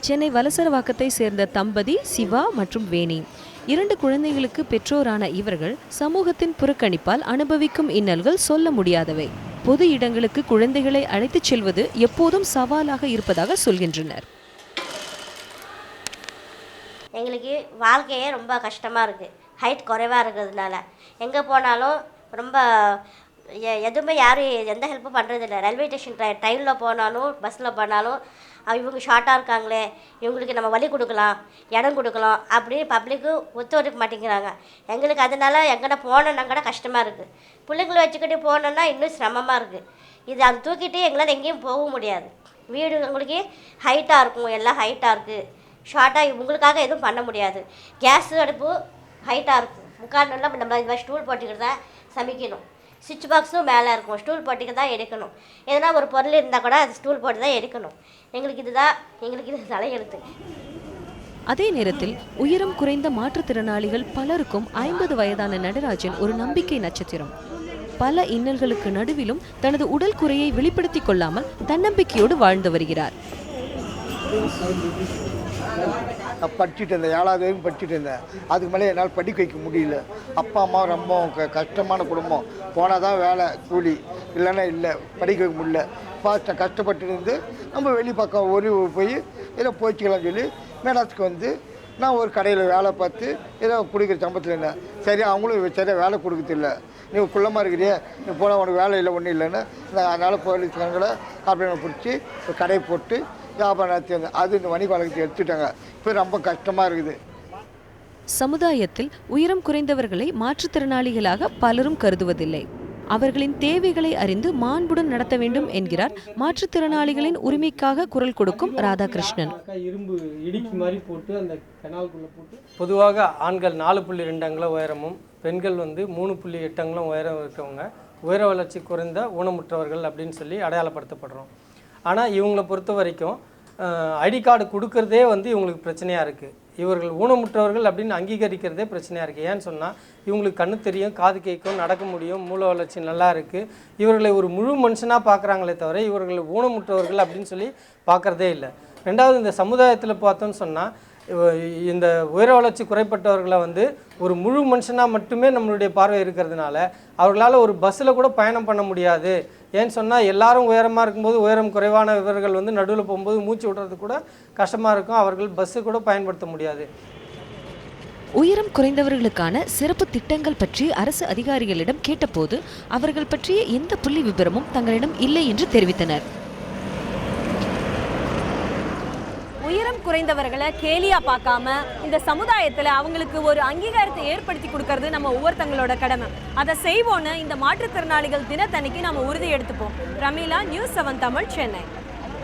சென்னை வலசரவாக்கத்தை சேர்ந்த தம்பதி சிவா மற்றும் வேணி. 2 குழந்தைகளுக்கு பெற்றோரான இவர்கள் சமூகத்தின் புறக்கணிப்பால் அனுபவிக்கும் இன்னல்கள் சொல்ல முடியாதவை. பொது இடங்களுக்கு குழந்தைகளை அழைத்துச் செல்வது எப்போதும் சவாலாக இருப்பதாக சொல்கின்றனர். எங்களுக்கு வாழ்க்கையே ரொம்ப கஷ்டமாக இருக்குது. ஹைட் குறைவாக இருக்கிறதுனால எங்கே போனாலும் ரொம்ப எதுவுமே யாரும் எந்த ஹெல்ப்பும் பண்ணுறதில்ல. ரயில்வே ஸ்டேஷன் ட்ரெயினில் போனாலும் பஸ்ஸில் போனாலும் இவங்க ஷார்ட்டாக இருக்காங்களே, இவங்களுக்கு நம்ம வழி கொடுக்கலாம், இடம் கொடுக்கலாம் அப்படின்னு பப்ளிக்கு ஒத்துழைக்க மாட்டேங்கிறாங்க. எங்களுக்கு அதனால எங்கன்னா போனோன்னா கூட கஷ்டமாக இருக்குது. பிள்ளைங்களை வச்சுக்கிட்டு போனோன்னா இன்னும் சிரமமாக இருக்குது. இது அதை தூக்கிட்டு எங்களால் எங்கேயும் போக முடியாது. வீடு உங்களுக்கு ஹைட்டாக இருக்கும், எல்லாம் ஹைட்டாக இருக்குது. ஷார்ட்டாக உங்களுக்காக எதுவும் பண்ண முடியாது. கேஸ் அடுப்பு ஹைட்டாக இருக்கும், முக்கால் நல்லா நம்ம இது மாதிரி ஸ்டூல் போட்டுக்கிட்டு தான் சமைக்கணும். சுவிட்ச் பாக்ஸும் மேலே இருக்கும், ஸ்டூல் போட்டுக்கு தான் எடுக்கணும். எதனா ஒரு பொருள் இருந்தால் கூட அது ஸ்டூல் போட்டு தான் எடுக்கணும். எங்களுக்கு இது தலையெழுத்து. அதே நேரத்தில் உயரம் குறைந்த மாற்றுத்திறனாளிகள் பலருக்கும் 50 வயதான நடராஜன் ஒரு நம்பிக்கை நட்சத்திரம். பல இன்னல்களுக்கு நடுவிலும் தனது உடல் குறையை வெளிப்படுத்திக் கொள்ளாமல் தன்னம்பிக்கையோடு வாழ்ந்து வருகிறார். நான் படிச்சுட்டு இருந்தேன், 7வது வரைக்கும் படிச்சுட்டு இருந்தேன். அதுக்கு மேலே என்னால் படிக்க வைக்க முடியல. அப்பா அம்மா ரொம்ப கஷ்டமான குடும்பம். போனால் தான் வேலை கூலி, இல்லைன்னா இல்லை, படிக்க வைக்க முடியல. ஃபர்ஸ்ட் கஷ்டப்பட்டு இருந்து நம்ம வெளி பக்கம் போய் ஏதோ போய்ச்சிக்கலாம் சொல்லி மேடாத்துக்கு வந்து நான் ஒரு கடையில் வேலை பார்த்து ஏதோ கொடுக்குற சம்பளத்தில் இருந்தேன். சரி, அவங்களும் சரியாக வேலை கொடுக்கறதில்ல. நீ குள்ளமாக இருக்கிறியே, நீ போனால் உனக்கு வேலை இல்லை, ஒன்றும் இல்லைன்னு அதனால் போலீஸ்காரங்களை கார்பரேட் பிடிச்சி ஒரு கடையை போட்டு வியாபாரம் நடத்தி வந்தேன். அது இந்த வணிக வழக்கத்தை எடுத்துட்டாங்க. இப்போ ரொம்ப கஷ்டமாக இருக்குது. சமுதாயத்தில் உயரம் குறைந்தவர்களை மாற்றுத்திறனாளிகளாக பலரும் கருதுவதில்லை. அவர்களின் தேவைகளை அறிந்து மாண்புடன் நடத்த வேண்டும் என்கிறார் மாற்றுத்திறனாளிகளின் உரிமைக்காக குரல் கொடுக்கும் ராதாகிருஷ்ணன். இரும்பு இடிக்கு மாதிரி போட்டு அந்த கனால்குள்ளே போட்டு பொதுவாக ஆண்கள் 4.2 அங்குலம் உயரமும் பெண்கள் 3.8 அங்குலம் உயரம் இருக்கவங்க உயர வளர்ச்சி குறைந்த ஊனமுற்றவர்கள் அப்படின்னு சொல்லி அடையாளப்படுத்தப்படுறோம். ஆனால் இவங்களை பொறுத்த வரைக்கும் ஐடி கார்டு கொடுக்கறதே இவங்களுக்கு பிரச்சனையாக இருக்குது. இவர்கள் ஊனமுற்றவர்கள் அப்படின்னு அங்கீகரிக்கிறதே பிரச்சனையாக இருக்குது. ஏன்னு சொன்னால் இவங்களுக்கு கண்ணு தெரியும், காது கேட்கும், நடக்க முடியும், மூளை வளர்ச்சி நல்லா இருக்குது. இவர்களை ஒரு முழு மனுஷனாக பார்க்குறாங்களே தவிர இவர்கள் ஊனமுற்றவர்கள் அப்படின்னு சொல்லி பார்க்குறதே இல்லை. ரெண்டாவது, இந்த சமுதாயத்தில் பார்த்தோன்னு சொன்னால் இந்த உயர வளர்ச்சி குறைப்பட்டவர்களை ஒரு முழு மனுஷனாக மட்டுமே நம்மளுடைய பார்வை இருக்கிறதுனால அவர்களால் ஒரு பஸ்ஸில் கூட பயணம் பண்ண முடியாது. ஏன்னு சொன்னால் எல்லாரும் உயரமாக இருக்கும்போது உயரம் குறைவான இவர்கள் நடுவில் போகும்போது மூச்சு விடுறது கூட கஷ்டமாக இருக்கும். அவர்கள் பஸ்ஸு கூட பயன்படுத்த முடியாது. உயரம் குறைந்தவர்களுக்கான சிறப்பு திட்டங்கள் பற்றி அரசு அதிகாரிகளிடம் கேட்டபோது அவர்கள் பற்றிய எந்த புள்ளி விபரமும் தங்களிடம் இல்லை என்று தெரிவித்தனர். உயரம் குறைந்தவர்களை கேலியா பார்க்காம இந்த சமுதாயத்துல அவங்களுக்கு ஒரு அங்கீகாரத்தை ஏற்படுத்தி கொடுக்கறது நம்ம ஒவ்வொருத்தங்களோட கடமை. அதை செய்வோன்னு இந்த மாற்றுத்திறனாளிகள் தினத்தன்னைக்கு நம்ம உறுதி எடுத்துப்போம். ரமீலா, நியூஸ் 7 தமிழ், சென்னை.